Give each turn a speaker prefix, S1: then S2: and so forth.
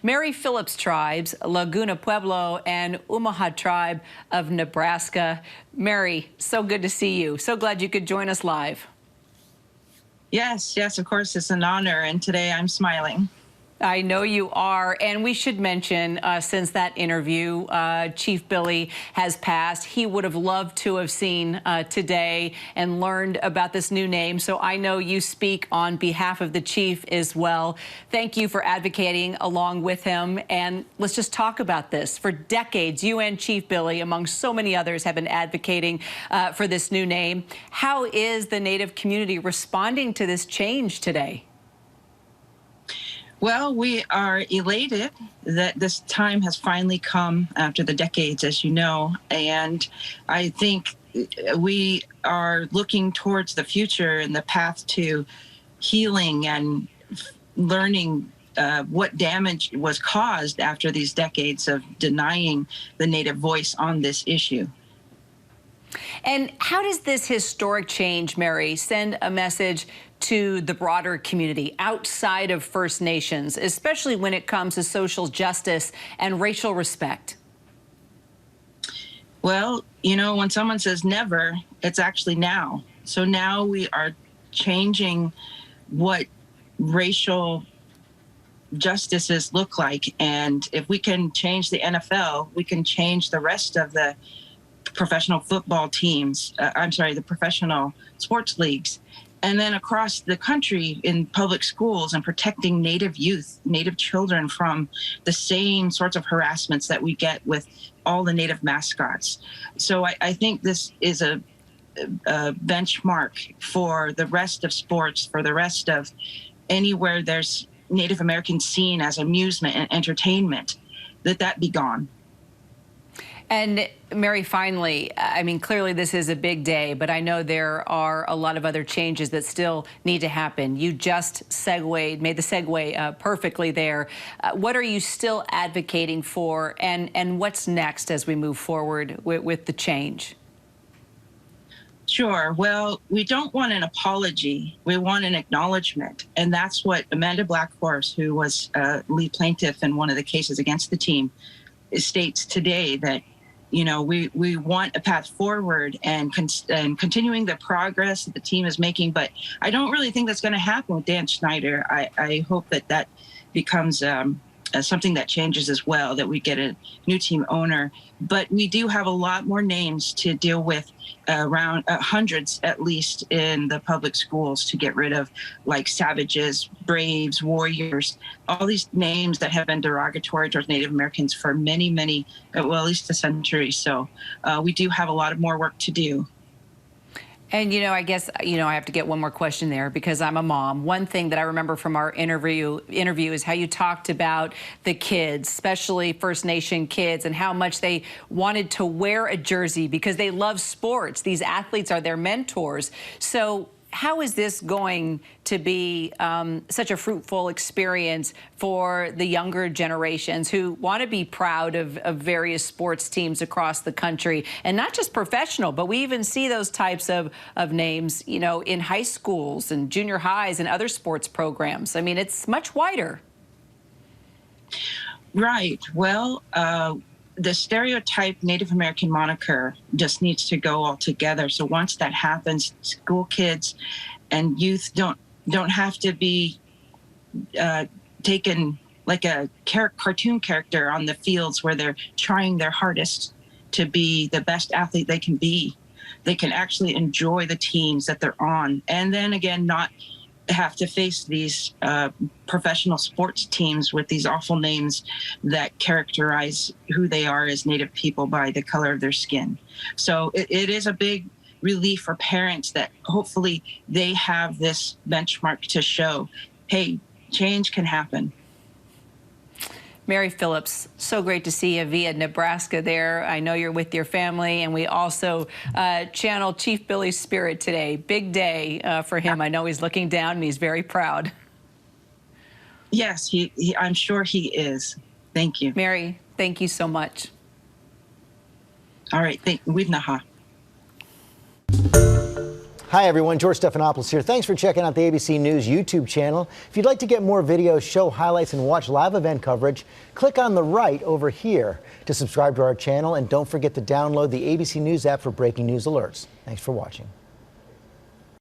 S1: Mary Phillips tribes, Laguna, Pueblo, and Omaha tribe of Nebraska. Mary, so good to see you. So glad you could join us live.
S2: Yes, of course, it's an honor, and today I'm smiling.
S1: I know you are, and we should mention, since that interview, Chief Billy has passed. He would have loved to have seen today and learned about this new name, so I know you speak on behalf of the chief as well. Thank you for advocating along with him, and let's just talk about this. For decades, you and Chief Billy, among so many others, have been advocating for this new name. How is the Native community responding to this change today?
S2: Well, we are elated that this time has finally come after the decades, as you know, and I think we are looking towards the future and the path to healing and learning what damage was caused after these decades of denying the Native voice on this issue.
S1: And how does this historic change, Mary, send a message to the broader community outside of First Nations, especially when it comes to social justice and racial respect?
S2: Well, you know, when someone says never, it's actually now. So now we are changing what racial justices look like. And if we can change the NFL, we can change the rest of the professional football teams, the professional sports leagues, and then across the country in public schools, and protecting Native youth, Native children from the same sorts of harassments that we get with all the Native mascots. So I think this is a benchmark for the rest of sports, for the rest of anywhere there's Native American seen as amusement and entertainment, that be gone.
S1: And Mary, finally, I mean, clearly this is a big day, but I know there are a lot of other changes that still need to happen. You just made the segue perfectly there. What are you still advocating for, and what's next as we move forward with the change?
S2: Sure. Well, we don't want an apology. We want an acknowledgement. And that's what Amanda Blackhorse, who was lead plaintiff in one of the cases against the team, states today, that you know, we want a path forward and continuing the progress that the team is making. But I don't really think that's going to happen with Dan Schneider. I hope that becomes something that changes as well, that we get a new team owner. But we do have a lot more names to deal with, around hundreds at least, in the public schools to get rid of, like savages, braves, warriors, all these names that have been derogatory towards Native Americans for many, well, at least a century. So we do have a lot of more work to do.
S1: And, you know, I guess, you know, I have to get one more question there because I'm a mom. One thing that I remember from our interview is how you talked about the kids, especially First Nation kids, and how much they wanted to wear a jersey because they love sports. These athletes are their mentors. So how is this going to be such a fruitful experience for the younger generations who want to be proud of various sports teams across the country, and not just professional, but we even see those types of names, you know, in high schools and junior highs and other sports programs. I mean, it's much wider.
S2: Right. Well, the stereotype Native American moniker just needs to go altogether. So once that happens, school kids and youth don't have to be taken like a cartoon character on the fields where they're trying their hardest to be the best athlete they can be. They can actually enjoy the teams that they're on, and then again, not have to face these professional sports teams with these awful names that characterize who they are as Native people by the color of their skin. So it is a big relief for parents that hopefully they have this benchmark to show, hey, change can happen.
S1: Mary Phillips, so great to see you via Nebraska there. I know you're with your family, and we also channel Chief Billy's spirit today. Big day for him. I know he's looking down and he's very proud.
S2: Yes, I'm sure he is. Thank you.
S1: Mary, thank you so much.
S2: All right, Widnaha.
S3: Hi, everyone. George Stephanopoulos here. Thanks for checking out the ABC News YouTube channel. If you'd like to get more videos, show highlights, and watch live event coverage, click on the right over here to subscribe to our channel. And don't forget to download the ABC News app for breaking news alerts. Thanks for watching.